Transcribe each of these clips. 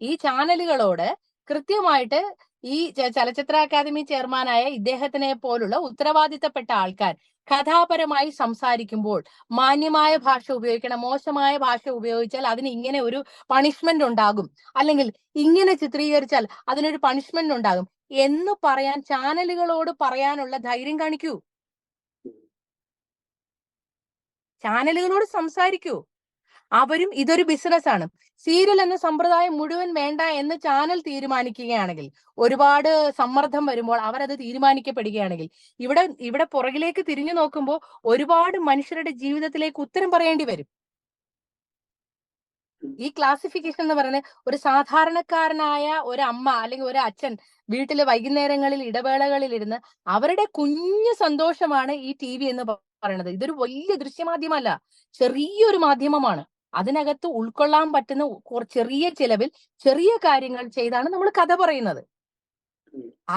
ഈ ചാനലുകളോട് കൃത്യമായിട്ട് ഈ ചലച്ചിത്ര അക്കാദമി ചെയർമാനായ ഇദ്ദേഹത്തിനെ പോലുള്ള ഉത്തരവാദിത്തപ്പെട്ട ആൾക്കാർ കഥാപരമായി സംസാരിക്കുമ്പോൾ മാന്യമായ ഭാഷ ഉപയോഗിക്കണം, മോശമായ ഭാഷ ഉപയോഗിച്ചാൽ അതിന് ഇങ്ങനെ ഒരു പണിഷ്മെന്റ് ഉണ്ടാകും, അല്ലെങ്കിൽ ഇങ്ങനെ ചിത്രീകരിച്ചാൽ അതിനൊരു പണിഷ്മെന്റ് ഉണ്ടാകും എന്ന് പറയാൻ ചാനലുകളോട് പറയാനുള്ള ധൈര്യം കാണിക്കൂ. ചാനലുകളോട് സംസാരിക്കൂ. അവരും ഇതൊരു ബിസിനസ്സാണ്. സീരിയൽ എന്ന സമ്പ്രദായം മുഴുവൻ വേണ്ട എന്ന് ചാനൽ തീരുമാനിക്കുകയാണെങ്കിൽ, ഒരുപാട് സമ്മർദ്ദം വരുമ്പോൾ അവരത് തീരുമാനിക്കപ്പെടുകയാണെങ്കിൽ, ഇവിടെ പുറകിലേക്ക് തിരിഞ്ഞു നോക്കുമ്പോൾ ഒരുപാട് മനുഷ്യരുടെ ജീവിതത്തിലേക്ക് ഉത്തരം പറയേണ്ടി വരും. ഈ ക്ലാസിഫിക്കേഷൻ എന്ന് പറയുന്നത് ഒരു സാധാരണക്കാരനായ ഒരു അമ്മ അല്ലെങ്കിൽ ഒരു അച്ഛൻ വീട്ടിലെ വൈകുന്നേരങ്ങളിൽ ഇടവേളകളിൽ ഇരുന്ന് അവരുടെ കുഞ്ഞു സന്തോഷമാണ് ഈ TV എന്ന് പറയുന്നത്. ഇതൊരു വലിയ ദൃശ്യമാധ്യമമല്ല, ചെറിയൊരു മാധ്യമമാണ്. അതിനകത്ത് ഉൾക്കൊള്ളാൻ പറ്റുന്ന ചെറിയ ചിലവിൽ ചെറിയ കാര്യങ്ങൾ ചെയ്താണ് നമ്മൾ കഥ പറയുന്നത്.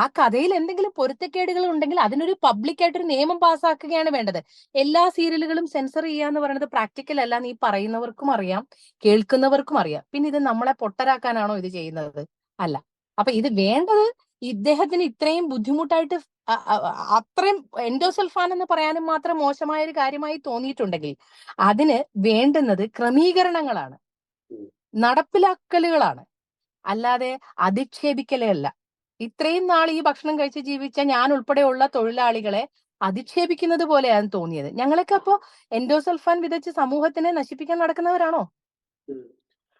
ആ കഥയിൽ എന്തെങ്കിലും പൊരുത്തക്കേടുകൾ ഉണ്ടെങ്കിൽ അതിനൊരു പബ്ലിക്കായിട്ടൊരു നിയമം പാസ്സാക്കുകയാണ് വേണ്ടത്. എല്ലാ സീരിയലുകളും സെൻസർ ചെയ്യാന്ന് പറയുന്നത് പ്രാക്ടിക്കൽ അല്ല എന്ന് ഈ പറയുന്നവർക്കും അറിയാം, കേൾക്കുന്നവർക്കും അറിയാം. പിന്നെ ഇത് നമ്മളെ പൊട്ടരാക്കാനാണോ ഇത് ചെയ്യുന്നത്? അല്ല. അപ്പൊ ഇത് വേണ്ടത് ഇദ്ദേഹത്തിന് ഇത്രയും ബുദ്ധിമുട്ടായിട്ട് അത്രയും എൻഡോസൾഫാൻ എന്ന് പറയാനും മാത്രം മോശമായ ഒരു കാര്യമായി തോന്നിയിട്ടുണ്ടെങ്കിൽ അതിന് വേണ്ടുന്നത് ക്രമീകരണങ്ങളാണ്, നടപ്പിലാക്കലുകളാണ്, അല്ലാതെ അധിക്ഷേപിക്കലല്ല. ഇത്രയും നാൾ ഈ ഭക്ഷണം കഴിച്ച് ജീവിച്ച ഞാൻ ഉൾപ്പെടെയുള്ള തൊഴിലാളികളെ അധിക്ഷേപിക്കുന്നത് പോലെയാണ് തോന്നിയത്. ഞങ്ങളൊക്കെ അപ്പോ എൻഡോസൾഫാൻ വിതച്ച് സമൂഹത്തിനെ നശിപ്പിക്കാൻ നടക്കുന്നവരാണോ?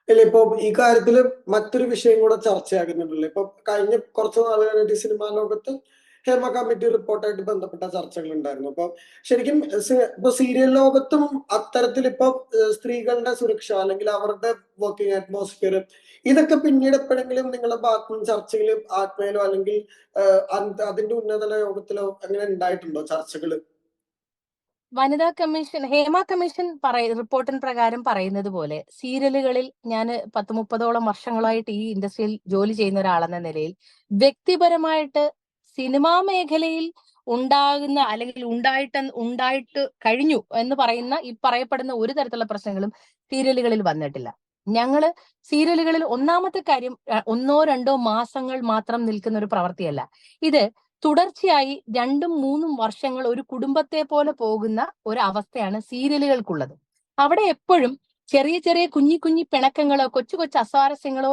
അല്ല, ഇപ്പൊ ഈ കാര്യത്തില് മറ്റൊരു വിഷയം കൂടെ ചർച്ചയാകുന്നുണ്ടല്ലോ. ഇപ്പൊ കഴിഞ്ഞ കുറച്ച് നാളുകളായിട്ട് സിനിമാ ലോകത്ത് ഹേമ കമ്മിറ്റി റിപ്പോർട്ടായിട്ട് ബന്ധപ്പെട്ട ചർച്ചകൾ ഉണ്ടായിരുന്നു. അപ്പൊ ശരിക്കും ഇപ്പൊ സീരിയൽ ലോകത്തും അത്തരത്തിൽ ഇപ്പൊ സ്ത്രീകളുടെ സുരക്ഷ അല്ലെങ്കിൽ അവരുടെ വർക്കിംഗ് അറ്റ്മോസ്ഫിയർ ഇതൊക്കെ പിന്നീട് എപ്പോഴെങ്കിലും നിങ്ങളുടെ ഭാഗത്തുനിന്ന് ചർച്ചകൾ ആത്മയിലോ അല്ലെങ്കിൽ അതിന്റെ ഉന്നതല യോഗത്തിലോ അങ്ങനെ ഉണ്ടായിട്ടുണ്ടോ ചർച്ചകള്? വനിതാ കമ്മീഷൻ, ഹേമ കമ്മീഷൻ റിപ്പോർട്ടിൻ പ്രകാരം പറയുന്നത് പോലെ സീരിയലുകളിൽ ഞാൻ 10-30ഓളം വർഷങ്ങളായിട്ട് ഈ ഇൻഡസ്ട്രിയിൽ ജോലി ചെയ്യുന്ന ഒരാളെന്ന നിലയിൽ വ്യക്തിപരമായിട്ട് സിനിമാ മേഖലയിൽ ഉണ്ടാകുന്ന അല്ലെങ്കിൽ ഉണ്ടായിട്ട് കഴിഞ്ഞു എന്ന് പറയുന്ന ഈ പറയപ്പെടുന്ന ഒരു തരത്തിലുള്ള പ്രശ്നങ്ങളും സീരിയലുകളിൽ വന്നിട്ടില്ല. ഞങ്ങള് സീരിയലുകളിൽ ഒന്നാമത്തെ കാര്യം 1-2 മാസങ്ങൾ മാത്രം നിൽക്കുന്ന ഒരു പ്രവൃത്തിയല്ല ഇത്. തുടർച്ചയായി 2-3 വർഷങ്ങൾ ഒരു കുടുംബത്തെ പോലെ പോകുന്ന ഒരു അവസ്ഥയാണ് സീരിയലുകൾക്കുള്ളത്. അവിടെ എപ്പോഴും ചെറിയ ചെറിയ കുഞ്ഞി പിണക്കങ്ങളോ കൊച്ചു അസ്വാരസ്യങ്ങളോ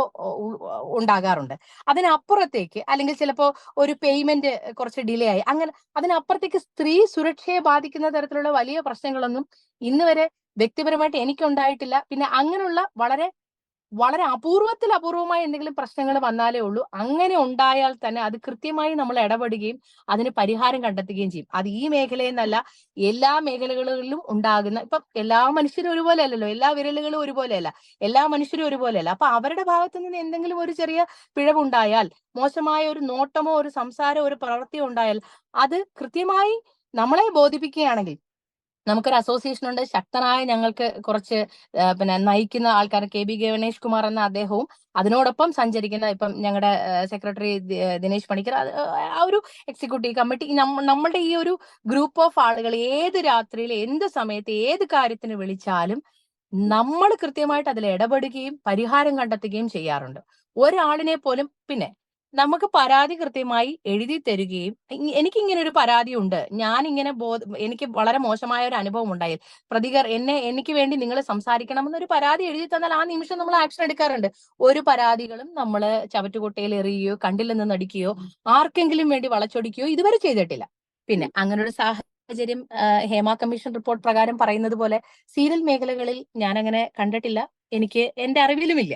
ഉണ്ടാകാറുണ്ട്. അതിനപ്പുറത്തേക്ക് അല്ലെങ്കിൽ ചിലപ്പോ ഒരു പേയ്മെന്റ് കുറച്ച് ഡിലേ ആയി, അങ്ങനെ അതിനപ്പുറത്തേക്ക് സ്ത്രീ സുരക്ഷയെ ബാധിക്കുന്ന തരത്തിലുള്ള വലിയ പ്രശ്നങ്ങളൊന്നും ഇന്ന് വരെ വ്യക്തിപരമായിട്ട് എനിക്കുണ്ടായിട്ടില്ല. പിന്നെ അങ്ങനെയുള്ള വളരെ വളരെ അപൂർവമായ എന്തെങ്കിലും പ്രശ്നങ്ങൾ വന്നാലേ ഉള്ളൂ. അങ്ങനെ ഉണ്ടായാൽ തന്നെ അത് കൃത്യമായി നമ്മൾ ഇടപെടുകയും അതിന് പരിഹാരം കണ്ടെത്തുകയും ചെയ്യും. അത് ഈ മേഖലയെന്നല്ല, എല്ലാ മേഖലകളിലും ഉണ്ടാകുന്ന, ഇപ്പം എല്ലാ മനുഷ്യരും ഒരുപോലെ അല്ലല്ലോ, എല്ലാ വിരലുകളും ഒരുപോലെയല്ല, എല്ലാ മനുഷ്യരും ഒരുപോലെയല്ല. അപ്പൊ അവരുടെ ഭാഗത്തു നിന്ന് എന്തെങ്കിലും ഒരു ചെറിയ പിഴവുണ്ടായാൽ, മോശമായ ഒരു നോട്ടമോ ഒരു സംസാരമോ ഒരു പ്രവൃത്തിയോ ഉണ്ടായാൽ അത് കൃത്യമായി നമ്മളെ ബോധിപ്പിക്കുകയാണെങ്കിൽ, നമുക്കൊരു അസോസിയേഷൻ ഉണ്ട്, ശക്തനായ ഞങ്ങൾക്ക് കുറച്ച് പിന്നെ നയിക്കുന്ന ആൾക്കാർ, KB ഗണേഷ് കുമാർ എന്ന അദ്ദേഹവും അതിനോടൊപ്പം സഞ്ചരിക്കുന്ന ഇപ്പം ഞങ്ങളുടെ സെക്രട്ടറി ദിനേശ് പണിക്കർ, ആ ഒരു എക്സിക്യൂട്ടീവ് കമ്മിറ്റി, നമ്മളുടെ ഈ ഒരു ഗ്രൂപ്പ് ഓഫ് ആളുകൾ ഏത് രാത്രിയിൽ എന്ത് സമയത്ത് ഏത് കാര്യത്തിന് വിളിച്ചാലും നമ്മൾ കൃത്യമായിട്ട് അതിൽ ഇടപെടുകയും പരിഹാരം കണ്ടെത്തുകയും ചെയ്യാറുണ്ട്. ഒരാളിനെ പോലും, പിന്നെ നമുക്ക് പരാതി കൃത്യമായി എഴുതി തരികയും, എനിക്കിങ്ങനെ ഒരു പരാതി ഉണ്ട്, ഞാൻ ഇങ്ങനെ എനിക്ക് വളരെ മോശമായ ഒരു അനുഭവം ഉണ്ടായി, എനിക്ക് വേണ്ടി നിങ്ങൾ സംസാരിക്കണമെന്നൊരു പരാതി എഴുതി തന്നാൽ ആ നിമിഷം നമ്മൾ ആക്ഷൻ എടുക്കാറുണ്ട്. ഒരു പരാതികളും നമ്മൾ ചവറ്റുകുട്ടയിൽ എറിയുകയോ കണ്ടില്ലെന്ന് നടിക്കുകയോ ആർക്കെങ്കിലും വേണ്ടി വളച്ചൊടിക്കുകയോ ഇതുവരെ ചെയ്തിട്ടില്ല. പിന്നെ അങ്ങനെ ഒരു സാഹചര്യം ഹേമ കമ്മീഷൻ റിപ്പോർട്ട് പ്രകാരം പറയുന്നത് പോലെ സീരിയൽ മേഖലകളിൽ ഞാൻ അങ്ങനെ കണ്ടിട്ടില്ല, എനിക്ക് എന്റെ അറിവിലുമില്ല.